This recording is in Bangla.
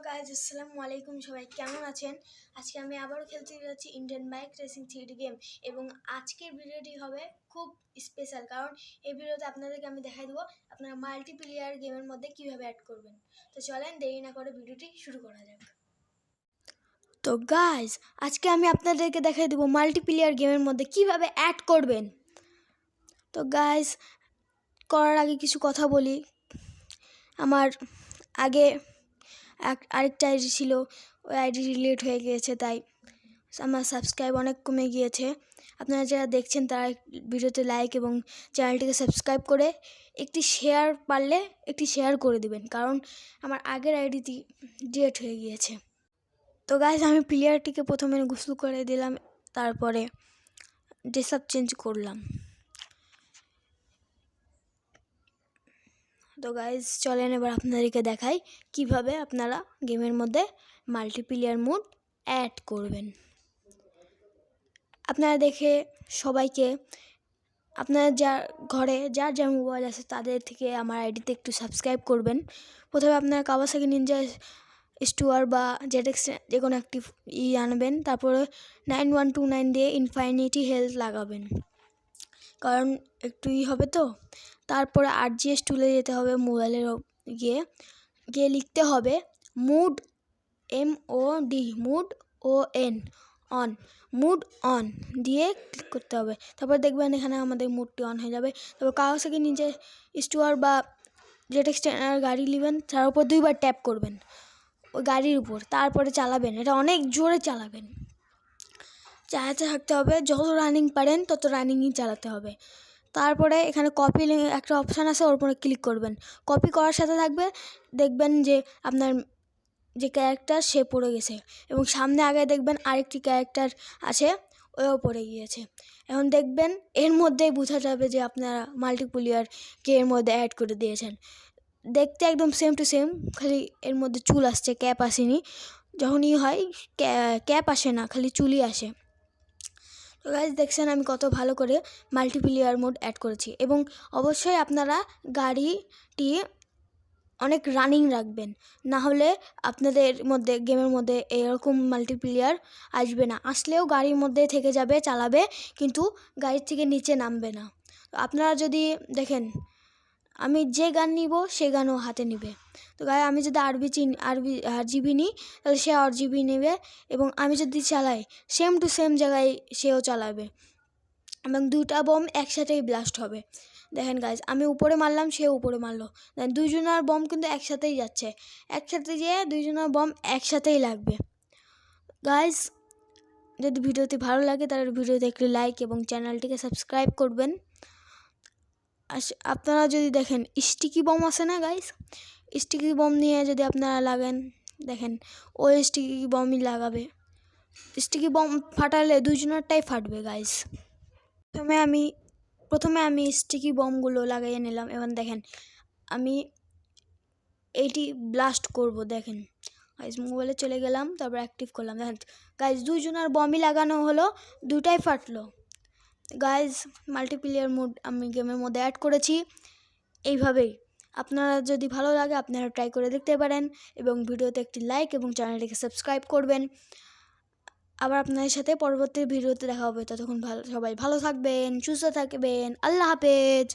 গাইজ আসসালামু আলাইকুম, সবাই কেমন আছেন? আজকে আমি আবারও খেলতে যাচ্ছি Indian bike racing 3D game এবং আজকের ভিডিওটি হবে খুব স্পেশাল, কারণ এই ভিডিওতে আপনাদেরকে আমি দেখাই দেবো আপনারা মাল্টিপ্লেয়ার গেমের মধ্যে কীভাবে অ্যাড করবেন। তো চলেন দেরি না করে ভিডিওটি শুরু করা যাক। তো গাইজ আজকে আমি আপনাদেরকে দেখাই দেবো মাল্টিপ্লেয়ার গেমের মধ্যে কীভাবে অ্যাড করবেন। তো গাইজ করার আগে কিছু কথা বলি। আমার আগে আরেকটা আইডি ছিল, ওই আইডি ডিলিট হয়ে গিয়েছে, তাই আমার সাবস্ক্রাইব অনেক কমে গিয়েছে। আপনারা যারা দেখছেন তারা ভিডিওতে লাইক এবং চ্যানেলটিকে সাবস্ক্রাইব করে একটি শেয়ার করে দিবেন, কারণ আমার আগের আইডিটি ডিলিট হয়ে গিয়েছে। তো গাইজ আমি প্লেয়ারটিকে প্রথমে গোসল করে দিলাম, তারপরে ড্রেস আপ চেঞ্জ করলাম। তো গাইজ চলেন এবার আপনাদেরকে দেখাই কিভাবে আপনারা গেমের মধ্যে মাল্টিপ্লেয়ার মোড অ্যাড করবেন। আপনারা দেখে সবাইকে, আপনারা ঘরে যার মোবাইল আছে তাদের থেকে আমার আইডিতে একটু সাবস্ক্রাইব করবেন। প্রথমে আপনারা কাওয়াসাকি নিনজা স্টুয়ার বা ZX যে কোনো একটি আনবেন, তারপরে 9129 দিয়ে ইনফিনিটি হেলথ লাগাবেন, কারণ একটু হবে তো। তারপরে RGS টুলে যেতে হবে, মোবাইলের গিয়ে লিখতে হবে মুড MOD মুড অন দিয়ে ক্লিক করতে হবে। তারপর দেখবেন এখানে আমাদের মুডটি অন হয়ে যাবে। তারপর কাওয়াসাকি নিনজা স্টুয়ার বা ZX গাড়ি নেবেন, তার উপর 2বার ট্যাপ করবেন ওই গাড়ির উপর, তারপরে চালাবেন। এটা অনেক জোরে চালাবেন, চালাতে থাকতে হবে, যত রানিং পারেন তত রানিংই চালাতে হবে। তারপরে এখানে কপি একটা অপশান আছে, ওর উপরে ক্লিক করবেন। কপি করার সাথে দেখবেন যে আপনার যে ক্যারেক্টার সে পড়ে গেছে, এবং সামনে আগে দেখবেন আরেকটি ক্যারেক্টার আছে, ওও পড়ে গিয়েছে। এখন দেখবেন এর মধ্যেই বোঝা যাবে যে আপনারা মাল্টিপ্লেয়ার এর মধ্যে অ্যাড করে দিয়েছেন। দেখতে একদম সেম টু সেম, খালি এর মধ্যে চুল আসছে, ক্যাপ আসেনি। যখনই হয় ক্যাপ আসে না, খালি চুলই আসে। তো গাইজ দেখছেন আমি কত ভালো করে মাল্টিপ্লেয়ার মোড অ্যাড করেছি। এবং অবশ্যই আপনারা গাড়িটি অনেক রানিং রাখবেন, না হলে আপনাদের মধ্যে গেমের মধ্যে এরকম মাল্টিপ্লেয়ার আসবে না। আসলেও গাড়ির মধ্যে থেকে যাবে, চালাবে, কিন্তু গাড়ির থেকে নিচে নামবে না। আপনারা যদি দেখেন আমি যে গান নিব সে গানও হাতে নিবে। তো গায়ে আমি যদি RGB নিই তাহলে সে RGB নেবে, এবং আমি যদি চালাই সেম টু সেম জায়গায় সেও চালাবে, এবং 2টা বম একসাথেই ব্লাস্ট হবে। দেখেন গাইজ আমি উপরে মারলাম, সে উপরে মারলো, দুইজনের বম কিন্তু একসাথেই যাচ্ছে, একসাথে যেয়ে দুইজনের বম একসাথেই লাগবে। গাইজ যদি ভিডিওটি ভালো লাগে তাহলে ভিডিওতে একটি লাইক এবং চ্যানেলটিকে সাবস্ক্রাইব করবেন। আপনারা যদি দেখেন স্টিকি বম আছে না গাইজ, স্টিকি বম নিয়ে যদি আপনারা লাগেন, দেখেন ওই স্টিকি বমই লাগাবে। স্টিকি বম ফাটালে দুইজনেরটাই ফাটবে গাইজ। প্রথমে আমি স্টিকি বমগুলো লাগাইয়ে নিলাম। এবার দেখেন আমি এইটি ব্লাস্ট করব। দেখেন গাইজ মোবাইলে চলে গেলাম, তারপর অ্যাক্টিভ করলাম। দেখেন গাইজ দুইজনের বমই লাগানো হলো, 2টাই ফাটলো। গাইজ মাল্টিপ্লেয়ার মোড আমি গেমের মধ্যে অ্যাড করেছি এইভাবেই। আপনারা যদি ভালো লাগে আপনারা ট্রাই করে দেখতে পারেন, এবং ভিডিওতে একটি লাইক এবং চ্যানেলটিকে সাবস্ক্রাইব করবেন। আবার আপনাদের সাথে পরবর্তী ভিডিওতে দেখা হবে। ততক্ষণ সবাই ভালো থাকবেন, সুস্থ থাকবেন। আল্লাহ হাফেজ।